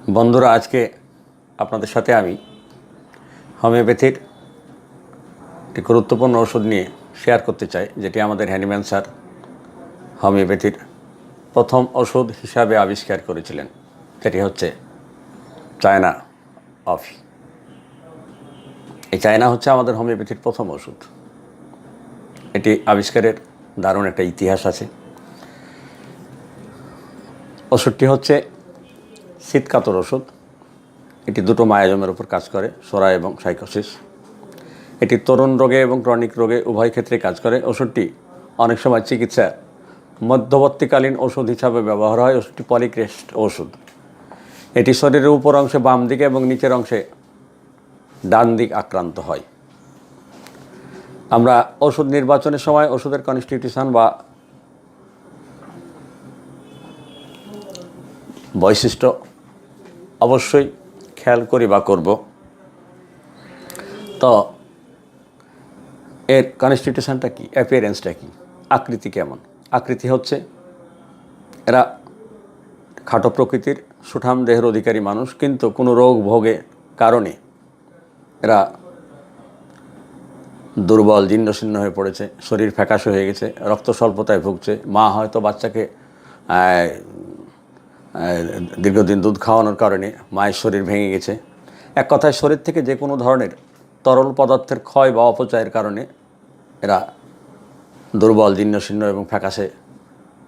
বন্ধুরা, আজকে আপনাদের সাথে আমি হোমিওপ্যাথির একটি গুরুত্বপূর্ণ ওষুধ নিয়ে শেয়ার করতে চাই, যেটি আমাদের হ্যানিম্যান স্যার হোমিওপ্যাথির প্রথম ওষুধ হিসাবে আবিষ্কার করেছিলেন। সেটি হচ্ছে চায়না অফি। এই চায়না হচ্ছে আমাদের হোমিওপ্যাথির প্রথম ওষুধ। এটি আবিষ্কারের দারুণ একটা ইতিহাস আছে। ওষুধটি হচ্ছে শীতকাতর ওষুধ। এটি দুটো মায়াজমের উপর কাজ করে, সোরা এবং সাইকোসিস। এটি তরুণ রোগে এবং ক্রনিক রোগে উভয় ক্ষেত্রে কাজ করে। ওষুধটি অনেক সময় চিকিৎসা মধ্যবর্তীকালীন ওষুধ হিসাবে ব্যবহার হয়। ওষুধটি পলিক্রেস্ট ওষুধ। এটি শরীরের উপর অংশে বাম দিকে এবং নিচের অংশে ডান দিক আক্রান্ত হয়। আমরা ওষুধ নির্বাচনের সময় ওষুধের কনস্টিটিউশন বা বৈশিষ্ট্য অবশ্যই খেয়াল করি বা করব। তো এর কনস্টিটিউশনটা কী, অ্যাপিয়ারেন্সটা কী, আকৃতি কেমন? আকৃতি হচ্ছে এরা খাটো প্রকৃতির সুঠাম দেহের অধিকারী মানুষ, কিন্তু কোনো রোগ ভোগে কারণে এরা দুর্বল জীর্ণশীর্ণ হয়ে পড়েছে, শরীর ফ্যাকাশে হয়ে গেছে, রক্ত স্বল্পতায় ভুগছে। মা হয়তো বাচ্চাকে দীর্ঘদিন দুধ খাওয়ানোর কারণে মায়ের শরীর ভেঙে গেছে। এক কথায় শরীর থেকে যে কোনো ধরনের তরল পদার্থের ক্ষয় বা অপচয়ের কারণে এরা দুর্বল জীর্ণশীর্ণ এবং ফ্যাকাশে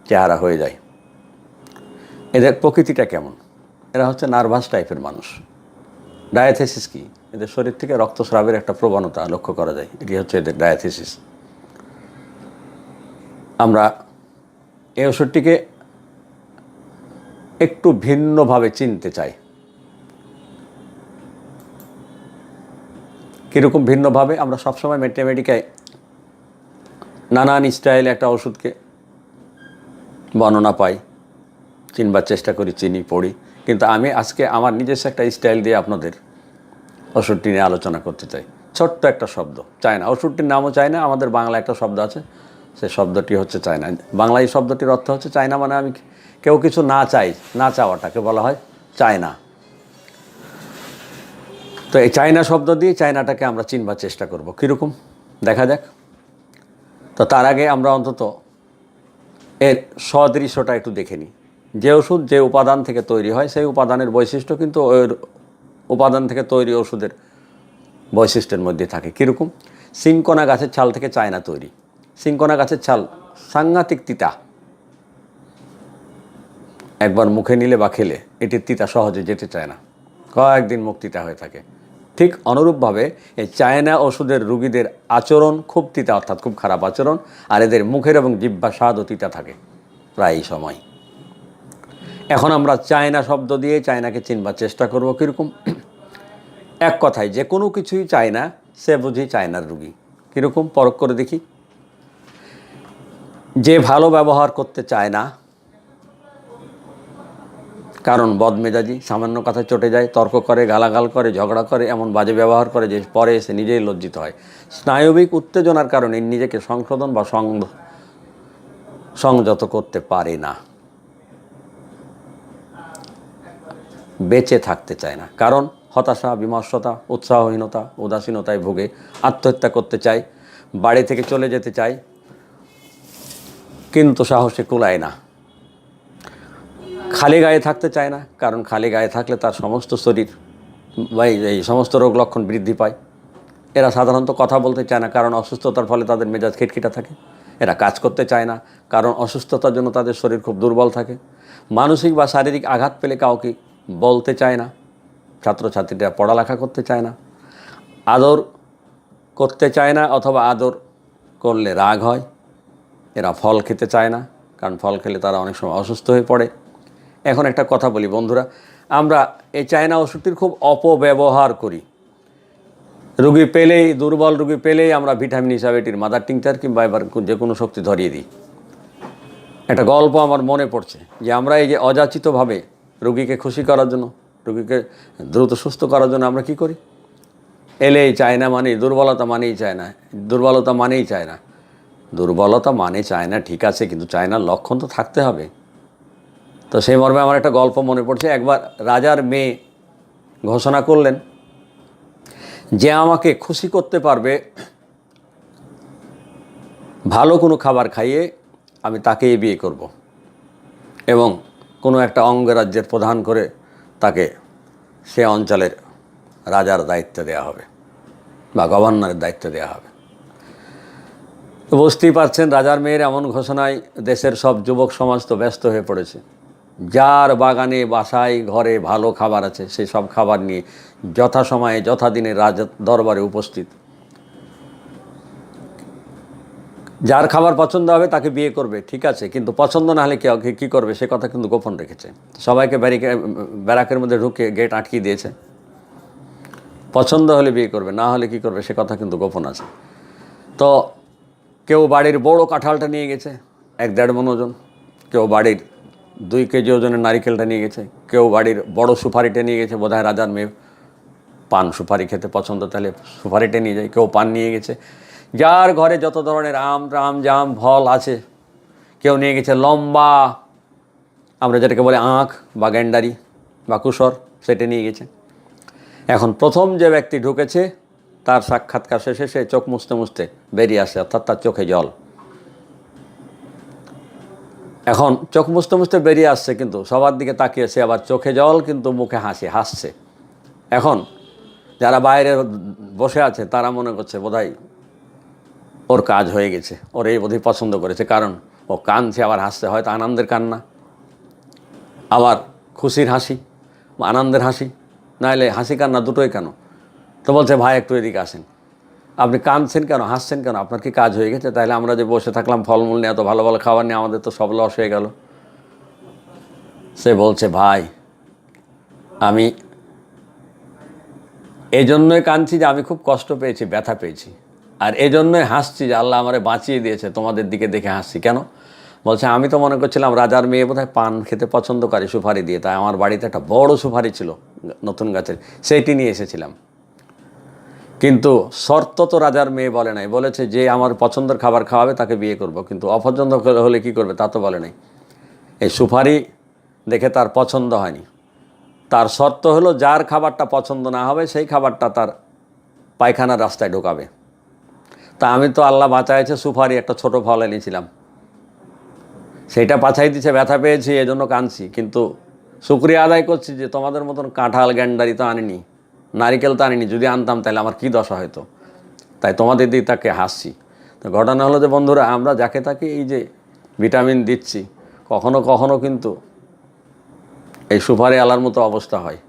চেহারা হয়ে যায়। এদের প্রকৃতিটা কেমন? এরা হচ্ছে নার্ভাস টাইপের মানুষ। ডায়াথেসিস কি? এদের শরীর থেকে রক্তস্রাবের একটা প্রবণতা লক্ষ্য করা যায়। এটি হচ্ছে এদের ডায়াথেসিস। আমরা এই ওষুধটিকে একটু ভিন্নভাবে চিনতে চাই। কীরকম ভিন্নভাবে? আমরা সবসময় ম্যাথমেটিকায় নানান স্টাইলে একটা ওষুধকে বর্ণনা পাই, চিনবার চেষ্টা করি, চিনি, পড়ি। কিন্তু আমি আজকে আমার নিজস্ব একটা স্টাইল দিয়ে আপনাদের ওষুধটি নিয়ে আলোচনা করতে চাই। ছোট্ট একটা শব্দ, চায়না। ওষুধটির নামও চায়না। আমাদের বাংলা একটা শব্দ আছে, সে শব্দটি হচ্ছে চায়না। বাংলা এই শব্দটির অর্থ হচ্ছে চায়না, মানে আমি কেউ কিছু না চাই, না চাওয়াটাকে বলা হয় চায়না। তো এই চায়না শব্দ দিয়ে চায়নাটাকে আমরা চিনবার চেষ্টা করব। কীরকম দেখা যাক। তো তার আগে আমরা অন্তত এর সদৃশ্যটা একটু দেখে নিই। যে ওষুধ যে উপাদান থেকে তৈরি হয়, সেই উপাদানের বৈশিষ্ট্য কিন্তু ওই উপাদান থেকে তৈরি ওষুধের বৈশিষ্ট্যের মধ্যে থাকে। কীরকম? সিংকোনা গাছের ছাল থেকে চায়না তৈরি। সিংকোনা গাছের ছাল সাংঘাতিক তিতা। একবার মুখে নিলে বা খেলে এটির তিতা সহজে যেতে চায় না, কয়েকদিন মুখ তিতা হয়ে থাকে। ঠিক অনুরূপভাবে এই চায়না ওষুধের রুগীদের আচরণ খুব তিতা, অর্থাৎ খুব খারাপ আচরণ। আর এদের মুখের এবং জিহ্বা স্বাদও তিতা থাকে প্রায় সময়। এখন আমরা চায়না শব্দ দিয়ে চায়নাকে চিনবার চেষ্টা করব। কীরকম? এক কথায় যে কোনো কিছুই চায় না, সে বুঝি চায়নার রুগী। কীরকম? পরখ করে দেখি। যে ভালো ব্যবহার করতে চায় না, কারণ বদমেজাজি, সামান্য কথায় চটে যায়, তর্ক করে, গালাগাল করে, ঝগড়া করে, এমন বাজে ব্যবহার করে যে পরে এসে নিজেই লজ্জিত হয়। স্নায়বিক উত্তেজনার কারণে নিজেকে সংশোধন বা সংযত করতে পারে না, বেঁচে থাকতে চায় না। কারণ হতাশা, বিমর্ষতা, উৎসাহহীনতা, উদাসীনতায় ভুগে আত্মহত্যা করতে চায়, বাড়ি থেকে চলে যেতে চায়, কিন্তু সাহসে কুলায় না। খালি গায়ে থাকতে চায় না, কারণ খালি গায়ে থাকলে তার সমস্ত শরীর বা এই সমস্ত রোগ লক্ষণ বৃদ্ধি পায়। এরা সাধারণত কথা বলতে চায় না, কারণ অসুস্থতার ফলে তাদের মেজাজ খিটখিটা থাকে। এরা কাজ করতে চায় না, কারণ অসুস্থতার জন্য তাদের শরীর খুব দুর্বল থাকে। মানসিক বা শারীরিক আঘাত পেলে কাউকে বলতে চায় না। ছাত্রছাত্রীরা পড়ালেখা করতে চায় না। আদর করতে চায় না, অথবা আদর করলে রাগ হয়। এরা ফল খেতে চায় না, কারণ ফল খেলে তারা অনেক সময় অসুস্থ হয়ে পড়ে। এখন একটা কথা বলি বন্ধুরা, আমরা এই চায়না ওষুধটির খুব অপব্যবহার করি। রুগী পেলেই, দুর্বল রুগী পেলেই আমরা ভিটামিন হিসাবে এটির মাদার টিংচার কিংবা এবার যে কোনো শক্তি ধরিয়ে দিই। একটা গল্প আমার মনে পড়ছে যে আমরা এই যে অযাচিতভাবে রুগীকে খুশি করার জন্য, রুগীকে দ্রুত সুস্থ করার জন্য আমরা কি করি? এলেই চায়না মানেই দুর্বলতা, মানেই চায়না, দুর্বলতা মানেই চায়না। দুর্বলতা মানে চায়না, ঠিক আছে, কিন্তু চায়নার লক্ষণ তো থাকতে হবে। তো সেই মর্মে আমার একটা গল্প মনে পড়ছে। একবার রাজার মেয়ে ঘোষণা করলেন, যে আমাকে খুশি করতে পারবে ভালো কোনো খাবার খাইয়ে, আমি তাকেই বিয়ে করব এবং কোনো একটা অঙ্গরাজ্যের প্রধান করে তাকে সে অঞ্চলের রাজার দায়িত্ব দেওয়া হবে বা গভর্নরের দায়িত্ব দেওয়া হবে। তো বুঝতেই পারছেন, রাজার মেয়ের এমন ঘোষণায় দেশের সব যুবক সমাজ তো ব্যস্ত হয়ে পড়েছে। যার বাগানে বাসায় ঘরে ভালো খাবার আছে সেই সব খাবার নিয়ে যথাসময়ে যথাদিনে রাজা দরবারে উপস্থিত। যার খাবার পছন্দ হবে তাকে বিয়ে করবে, ঠিক আছে, কিন্তু পছন্দ না হলে কী করবে সে কথা কিন্তু গোপন রেখেছে। সবাইকে ব্যারাকের মধ্যে ঢুকে গেট আটকিয়ে দিয়েছে। পছন্দ হলে বিয়ে করবে, না হলে কী করবে সে কথা কিন্তু গোপন আছে। তো কেউ বাড়ির বড় কাঁঠালটা নিয়ে গেছে 1-1.5 মণ ওজন, কেউ বাড়ির 2 কেজি ওজনের নারিকেলটা নিয়ে গেছে, কেউ বাড়ির বড় সুপারিটা নিয়ে গেছে। বোধহয় রাজার মেয়ে পান সুপারি খেতে পছন্দ, তাহলে সুপারিটা নিয়ে যায়। কেউ পান নিয়ে গেছে। যার ঘরে যত ধরনের আম টাম জাম ফল আছে, কেউ নিয়ে গেছে লম্বা, আমরা যেটাকে বলে আখ বা গ্যান্ডারি বা কুশর, সেটা নিয়ে গেছে। এখন প্রথম যে ব্যক্তি ঢুকেছে তার সাক্ষাৎকার শেষে সে চোখ মুছতে মুছতে বেরিয়ে আসে, অর্থাৎ তার চোখে জল। এখন চোখ মুছতে মুছতে বেরিয়ে আসছে, কিন্তু সবার দিকে তাকিয়ে সে আবার চোখে জল কিন্তু মুখে হাসছে। এখন যারা বাইরে বসে আছে তারা মনে করছে বোধহয় ওর কাজ হয়ে গেছে, ওর এই বোধহয় পছন্দ করেছে, কারণ ও কাঁদছে আবার হাসছে, হয়তো আনন্দের কান্না, আবার খুশির হাসি, আনন্দের হাসি, নাহলে হাসি কান্না দুটোই কেন। তো বলছে, ভাই একটু এদিকে আসেন, আপনি কাঁদছেন কেন, হাসছেন কেন, আপনার কি কাজ হয়ে গেছে? তাহলে আমরা যে বসে থাকলাম ফলমূল নিয়ে, এত ভালো ভালো খাবার নিয়ে, আমাদের তো সব লস হয়ে গেল। সে বলছে, ভাই আমি এই জন্যই কাঁদছি যে আমি খুব কষ্ট পেয়েছি, ব্যথা পেয়েছি, আর এই জন্যই হাসছি যে আল্লাহ আমারে বাঁচিয়ে দিয়েছে, তোমাদের দিকে দেখে হাসছি। কেন? বলছে, আমি তো মনে করছিলাম রাজার মেয়ে বোধহয় পান খেতে পছন্দ করে সুপারি দিয়ে, তাই আমার বাড়িতে একটা বড় সুপারি ছিল নতুন গাছের, সেইটি নিয়ে এসেছিলাম। কিন্তু শর্ত তো রাজার মেয়ে বলে নাই, বলেছে যে আমার পছন্দের খাবার খাওয়াবে তাকে বিয়ে করব, কিন্তু অপছন্দ হলে কি করবে তা তো বলে নাই। এই সুপারি দেখে তার পছন্দ হয়নি। তার শর্ত হলো যার খাবারটা পছন্দ না হবে সেই খাবারটা তার পায়খানার রাস্তায় ঢোকাবে। তা আমি তো আল্লাহ বাঁচাইছে, সুপারি একটা ছোট ফল এনেছিলাম, সেইটা পাছাই দিচ্ছে, ব্যথা পেয়েছি, এজন্য কাঁদছি, কিন্তু শুকরিয়া আদায় করছি যে তোমাদের মতন কাঁঠাল গ্যান্ডারি তো আনিনি, নারিকেল তো আনিনি, যদি আনতাম তাহলে আমার কী দশা হতো, তাই তোমাদের দিকে তাকে হাসছি। তো ঘটনা হলো যে বন্ধুরা, আমরা যাকে তাকে এই যে ভিটামিন দিচ্ছি, কখনো কখনো কিন্তু এই সুপারি আলার মতো অবস্থা হয়,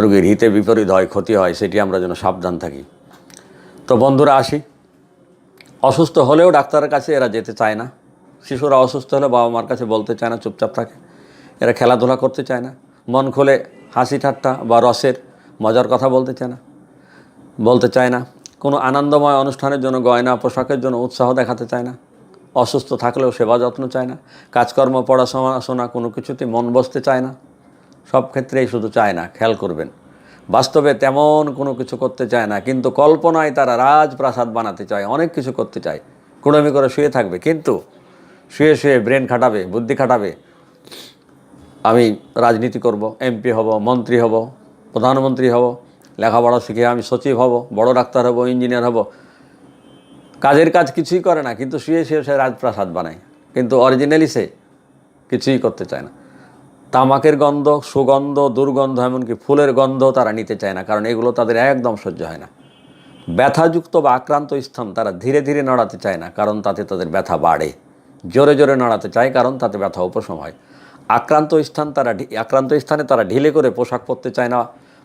রোগীর হিতে বিপরীত হয়, ক্ষতি হয়, সেটি আমরা যেন সাবধান থাকি। তো বন্ধুরা আসি, অসুস্থ হলেও ডাক্তারের কাছে এরা যেতে চায় না। শিশুরা অসুস্থ হলে বাবা মার কাছে বলতে চায় না, চুপচাপ থাকে। এরা খেলাধুলা করতে চায় না, মন খুলে হাসি ঠাট্টা বা রসের মজার কথা বলতে চায় না। কোনো আনন্দময় অনুষ্ঠানের জন্য গয়না পোশাকের জন্য উৎসাহ দেখাতে চায় না। অসুস্থ থাকলেও সেবা যত্ন চায় না। কাজকর্ম পড়াশোনা কোনো কিছুতে মন বসতে চায় না। সব ক্ষেত্রেই শুধু চায় না, খেয়াল করবেন, বাস্তবে তেমন কোনো কিছু করতে চায় না, কিন্তু কল্পনায় তারা রাজপ্রাসাদ বানাতে চায়, অনেক কিছু করতে চায়। কুড়েমি করে শুয়ে থাকবে, কিন্তু শুয়ে শুয়ে ব্রেন খাটাবে, বুদ্ধি খাটাবে, আমি রাজনীতি করব, এমপি হব, মন্ত্রী হব, প্রধানমন্ত্রী হব, লেখাপড়া শিখে আমি সচিব হব, বড় ডাক্তার হব, ইঞ্জিনিয়ার হব। কাজের কাজ কিছুই করে না, কিন্তু শুয়ে শুয়ে সে রাজপ্রাসাদ বানায়, কিন্তু অরিজিনালি সে কিছুই করতে চায় না। তামাকের গন্ধ, সুগন্ধ, দুর্গন্ধ, এমনকি ফুলের গন্ধ তারা নিতে চায় না, কারণ এগুলো তাদের একদম সহ্য হয় না। ব্যথাযুক্ত বা আক্রান্ত স্থান তারা ধীরে ধীরে নাড়াতে চায় না, কারণ তাতে তাদের ব্যথা বাড়ে। জোরে জোরে নাড়াতে চায়, কারণ তাতে ব্যথা উপশম হয়। আক্রান্ত স্থানে তারা ঢিলে করে পোশাক পরতে চায় না,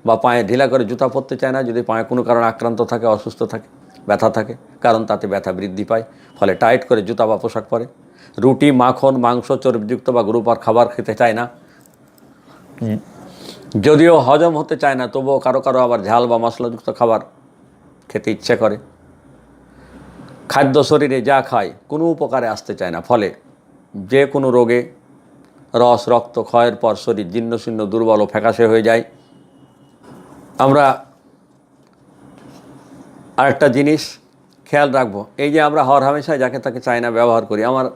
বা পায়ে ঢিলা করে জুতা পরতে চায় না, যদি পায়ে কোনো কারণে আক্রান্ত থাকে, অসুস্থ থাকে, ব্যথা থাকে, কারণ তাতে ব্যথা বৃদ্ধি পায়, ফলে টাইট করে জুতা বা পোশাক পরে। রুটি, মাখন, মাংস, চর্বিযুক্ত বা গ্রুপার খাবার খেতে চায় না। যদিও হজম হতে চায় না, তবুও কারো কারো আবার ঝাল বা মশলাযুক্ত খাবার খেতে ইচ্ছে করে। খাদ্য শরীরে যা খায় কোনো উপকারে আসতে চায় না, ফলে যে কোনো রোগে রক্ত ক্ষয়ের পর শরীর জীর্ণশীর্ণ, দুর্বল ও ফ্যাকাশে হয়ে যায়। আমরা আরেকটা জিনিস খেয়াল রাখবো, এই যে আমরা হরহামেশাই যাকে তাকে চায় না ব্যবহার করি, আমার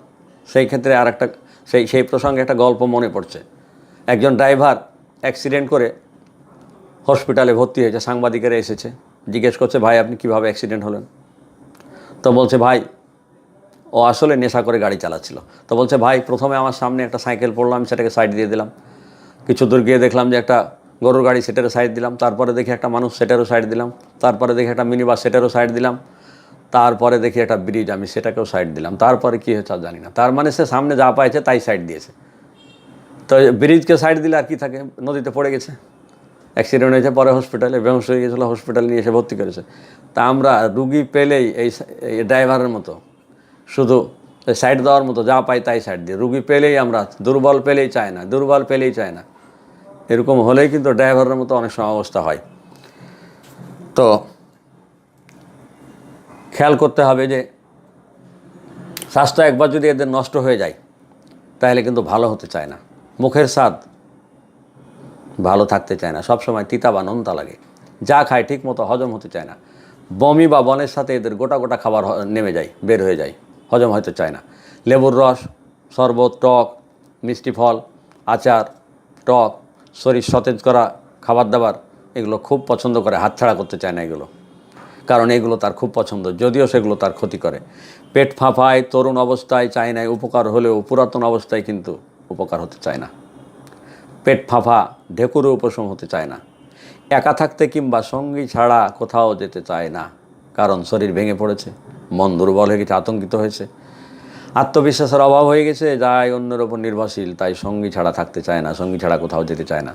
সেই ক্ষেত্রে আরেকটা সেই প্রসঙ্গে একটা গল্প মনে পড়ছে। একজন ড্রাইভার অ্যাক্সিডেন্ট করে হসপিটালে ভর্তি হয়েছে, সাংবাদিকেরা এসেছে, জিজ্ঞেস করছে, ভাই আপনি কীভাবে অ্যাক্সিডেন্ট হলেন? তো বলছে, ভাই ও আসলে নেশা করে গাড়ি চালাচ্ছিল। তো বলছে, ভাই প্রথমে আমার সামনে একটা সাইকেল পড়লো, আমি সেটাকে সাইড দিয়ে দিলাম। কিছু দূর গিয়ে দেখলাম যে একটা গরুর গাড়ি, সেটারও সাইড দিলাম। তারপরে দেখি একটা মানুষ, সেটারও সাইড দিলাম। তারপরে দেখি একটা মিনি বাস, সেটারও সাইড দিলাম। তারপরে দেখি একটা ব্রিজ, আমি সেটাকেও সাইড দিলাম। তারপরে কী হয়েছে আর জানি না। তার মানে সে সামনে যা পাইছে তাই সাইড দিয়েছে। তো ব্রিজকে সাইড দিলে আর কি থাকে, নদীতে পড়ে গেছে, অ্যাক্সিডেন্ট হয়েছে, পরে হসপিটালে বেহুশ হয়ে গেছিলো, হসপিটালে নিয়ে এসে ভর্তি করেছে। তা আমরা রুগী পেলেই এই ড্রাইভারের মতো শুধু সাইড দেওয়ার মতো যা পাই তাই সাইড দিই। রুগী পেলেই আমরা দুর্বল পেলেই চায় না, দুর্বল পেলেই চায় না। এরকম হলেই কিন্তু ড্রাইভারের মতো অনেক সময় অবস্থা হয়। তো খেয়াল করতে হবে যে স্বাস্থ্য একবার যদি এদের নষ্ট হয়ে যায় তাহলে কিন্তু ভালো হতে চায় না। মুখের স্বাদ ভালো থাকতে চায় না, সবসময় তিতা বা নোনতা লাগে। যা খায় ঠিক মতো হজম হতে চায় না। বমি বা বনের সাথে এদের গোটা গোটা খাবার নেমে যায়, বের হয়ে যায়, হজম হতে চায় না। লেবুর রস, শরবত, টক মিষ্টি ফল, আচার, টক, শরীর সতেজ করা খাবার দাবার এগুলো খুব পছন্দ করে, হাতছাড়া করতে চায় না এগুলো, কারণ এগুলো তার খুব পছন্দ, যদিও সেগুলো তার ক্ষতি করে। পেট ফাঁপায়, তরুণ অবস্থায় চায় না উপকার হলেও পুরাতন অবস্থায় কিন্তু উপকার হতে চায় না। পেট ফাঁপা, ঢেকুরে উপশম হতে চায় না। একা থাকতে কিংবা সঙ্গী ছাড়া কোথাও যেতে চায় না, কারণ শরীর ভেঙে পড়েছে, মন দুর্বল হয়ে গেছে, আতঙ্কিত হয়েছে, আত্মবিশ্বাসের অভাব হয়ে গেছে, যাই অন্যের ওপর নির্ভরশীল, তাই সঙ্গী ছাড়া থাকতে চায় না, সঙ্গী ছাড়া কোথাও যেতে চায় না।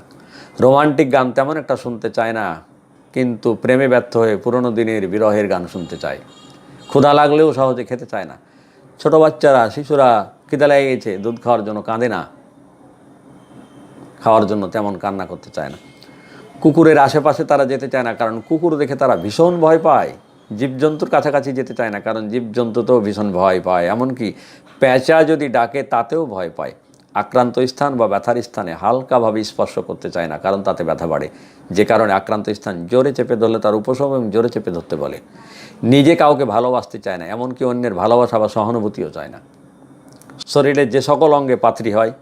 রোমান্টিক গান তেমন একটা শুনতে চায় না, কিন্তু প্রেমে ব্যর্থ হয়ে পুরনো দিনের বিরহের গান শুনতে চায়। ক্ষুধা লাগলেও সহজে খেতে চায় না। ছোটো বাচ্চারা, শিশুরা খিদে লেগে গেছে, দুধ খাওয়ার জন্য কাঁদে না, খাওয়ার জন্য তেমন কান্না করতে চায় না। কুকুরের আশেপাশে তারা যেতে চায় না, কারণ কুকুর দেখে তারা ভীষণ ভয় পায়। জীবজন্তুর কাছাকাছি যেতে চায় না, কারণ জীবজন্তুতেও ভীষণ ভয় পায়। এমনকি পেঁচা যদি ডাকে তাতেও ভয় পায়। আক্রান্ত স্থান বা ব্যথার স্থানে হালকাভাবে স্পর্শ করতে চায় না, কারণ তাতে ব্যথা বাড়ে। যে কারণে আক্রান্ত স্থান জোরে চেপে ধরলে তার উপশম এবং জোরে চেপে ধরতে বলে। নিজে কাউকে ভালোবাসতে চায় না, এমনকি অন্যের ভালোবাসা বা সহানুভূতিও চায় না। শরীরের যে সকল অঙ্গে পাথরি হয়,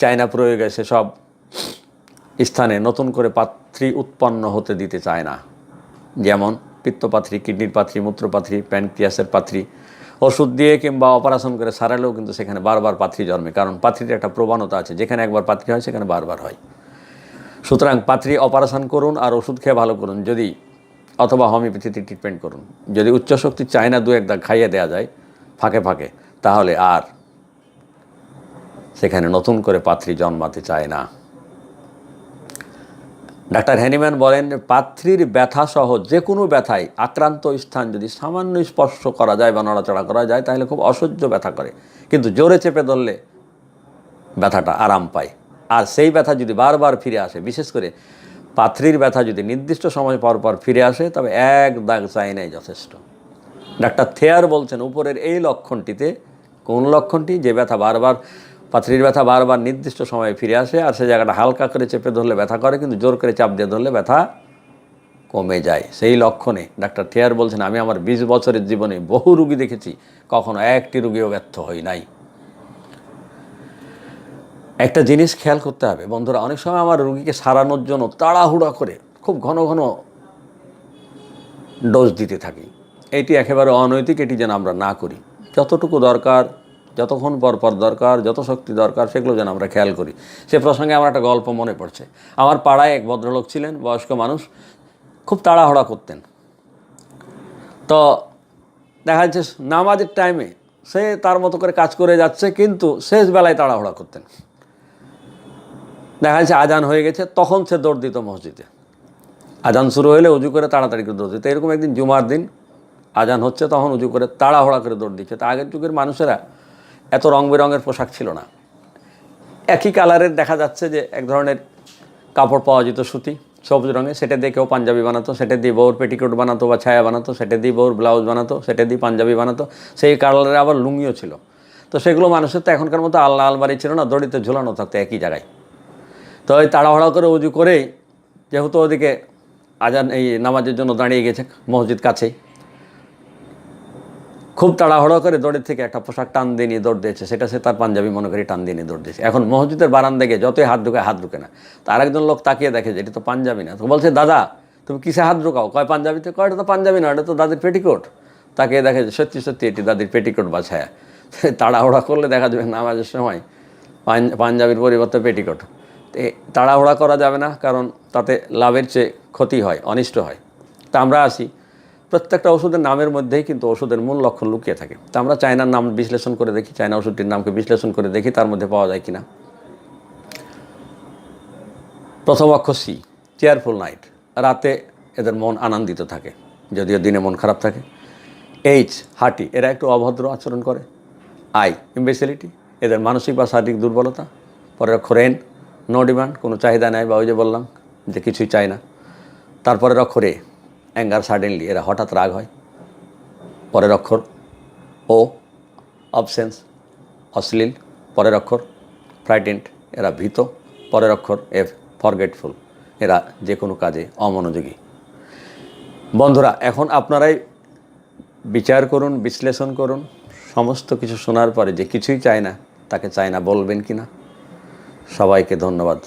চায় না প্রয়োগে সেসব স্থানে নতুন করে পাথরি উৎপন্ন হতে দিতে চায় না। যেমন পিত্তপাথরি, কিডনির পাথরি, মূত্রপাথরি, প্যানক্রিয়াসের পাথরি। ওষুধ দিয়ে কিংবা অপারেশন করে সারালেও কিন্তু সেখানে বারবার পাথরি জন্মে, কারণ পাথরির একটা প্রবণতা আছে, যেখানে একবার পাথরি হয় সেখানে বারবার হয়। সুতরাং পাথরি অপারেশন করুন আর ওষুধ খেয়ে ভালো করুন, যদি অথবা হোমিওপ্যাথিতে ট্রিটমেন্ট করুন। যদি উচ্চ শক্তি চায় না দু এক দাগ খাইয়ে দেওয়া যায় ফাঁকে ফাঁকে, তাহলে আর সেখানে নতুন করে পাথরি জন্মাতে চায় না। ডাক্তার হ্যানিম্যান বলেন, পাথরির ব্যথা সহ যে কোনো ব্যথায় আক্রান্ত স্থান যদি সামান্য স্পর্শ করা যায় বা নড়াচড়া করা যায় তাহলে খুব অসহ্য ব্যথা করে, কিন্তু জোরে চেপে ধরলে ব্যথাটা আরাম পায়। আর সেই ব্যথা যদি বারবার ফিরে আসে, বিশেষ করে পাথরির ব্যথা যদি নির্দিষ্ট সময় পর পর ফিরে আসে, তবে এক দাগ চাই নাই যথেষ্ট। ডাক্তার থেয়ার বলছেন, উপরের এই লক্ষণটিতে, কোন লক্ষণটি? যে ব্যথা বারবার, পাথরির ব্যথা বারবার নির্দিষ্ট সময়ে ফিরে আসে আর সে জায়গাটা হালকা করে চেপে ধরলে ব্যথা করে, কিন্তু জোর করে চাপ দিয়ে ধরলে ব্যথা কমে যায়। সেই লক্ষণে ডাক্তার থেয়ার বলছেন, আমি আমার 20 বছরের জীবনে বহু রুগী দেখেছি, কখনো একটি রুগীও ব্যর্থ হই নাই। একটা জিনিস খেয়াল করতে হবে বন্ধুরা, অনেক সময় আমার রুগীকে সারানোর জন্য তাড়াহুড়া করে খুব ঘন ঘন ডোজ দিতে থাকি। এটি একেবারে অনৈতিক, এটি যেন আমরা না করি। যতটুকু দরকার, যতক্ষণ পর পর দরকার, যত শক্তি দরকার, সেগুলো যেন আমরা খেয়াল করি। সে প্রসঙ্গে আমার একটা গল্প মনে পড়ছে। আমার পাড়ায় এক ভদ্রলোক ছিলেন, বয়স্ক মানুষ, খুব তাড়াহুড়া করতেন। তো দেখা যাচ্ছে নামাজের টাইমে সে তার মতো করে কাজ করে যাচ্ছে, কিন্তু শেষ বেলায় তাড়াহুড়া করতেন। দেখা যাচ্ছে আজান হয়ে গেছে, তখন সে দৌড় দিত মসজিদে। আজান শুরু হলে উজু করে তাড়াতাড়ি করে দৌড় দিত। এরকম একদিন জুমার দিন আজান হচ্ছে, তখন উজু করে তাড়াহুড়া করে দৌড় দিচ্ছে। তা আগের যুগের মানুষেরা এত রং বেরঙের পোশাক ছিল না, একই কালারের দেখা যাচ্ছে যে এক ধরনের কাপড় পাওয়া যেত, সুতি সবুজ রঙের, সেটা দিয়ে কেউ পাঞ্জাবি বানাতো, সেটা দিয়ে বউর পেটিকোট বানাতো বা ছায়া বানাতো, সেটা দিয়ে বউর ব্লাউজ বানাতো, সেটা দিয়ে পাঞ্জাবি বানাতো, সেই কালারের আবার লুঙ্গিও ছিল। তো সেগুলো মানুষের তো এখনকার মতো আল্লাহ আলমারি ছিল না, দড়িতে ঝুলানো থাকতো একই জায়গায়। তো ওই তাড়াহুড়া করে উজু করেই, যেহেতু ওদিকে আজান এই নামাজের জন্য দাঁড়িয়ে গেছে মসজিদ কাছেই, খুব তাড়াহুড়ো করে দৌড়ের থেকে একটা পোশাক টান দিয়ে নিয়ে দৌড় দিয়েছে, সেটা সে তার পাঞ্জাবি মনে করি টান দিয়ে নিয়ে দৌড় দিয়েছে। এখন মসজিদের বারান্দায় গিয়ে যতই হাত ঢুকায় হাত ঢুকে না। তার একজন লোক তাকিয়ে দেখে যে এটা তো পাঞ্জাবি না, তো বলছে দাদা তুমি কিসে হাত ঢুকাও? কয় পাঞ্জাবিতে। কয় এটা তো পাঞ্জাবি না, এটা তো দাদির পেটিকোট। তাকিয়ে দেখে যে সত্যি সত্যি এটি দাদির পেটিকোট বা ছায়া। তাড়াহুড়া করলে দেখা যাবে নামাজের সময় পাঞ্জাবির পরিবর্তে পেটিকোট। তাড়াহুড়া করা যাবে না, কারণ তাতে লাভের চেয়ে ক্ষতি হয়, অনিষ্ট হয়। তা আমরা আসি, প্রত্যেকটা ওষুধের নামের মধ্যেই কিন্তু ওষুধের মূল লক্ষণ লুকিয়ে থাকে। তা আমরা চায়নার নাম বিশ্লেষণ করে দেখি, চায়না ওষুধটির নামকে বিশ্লেষণ করে দেখি তার মধ্যে পাওয়া যায় কিনা। প্রথম অক্ষর সি, চেয়ারফুল নাইট, রাতে এদের মন আনন্দিত থাকে, যদিও দিনে মন খারাপ থাকে। এইচ, হার্টি, এরা একটু অভদ্র আচরণ করে। আই, ইম্বেসিলিটি, এদের মানসিক বা শারীরিক দুর্বলতা। পরের অক্ষর এন, নো ডিমান্ড, কোনো চাহিদা নেই, বা ওই যে বললাম যে কিছুই চায় না। তারপরের অক্ষর এ, অ্যাঙ্গার সাডেনলি, এরা হঠাৎ রাগ হয়। পরের অক্ষর ও, অবসেন্স, অশ্লীল। পরের অক্ষর ফ্রাইটেন্ড, এরা ভীত। পরের অক্ষর এফ, ফরগেটফুল, এরা যে কোনো কাজে অমনোযোগী। বন্ধুরা, এখন আপনারাই বিচার করুন, বিশ্লেষণ করুন। সমস্ত কিছু শোনার পরে যে কিছুই চায় না তাকে চায় না বলবেন কি না। সবাইকে ধন্যবাদ।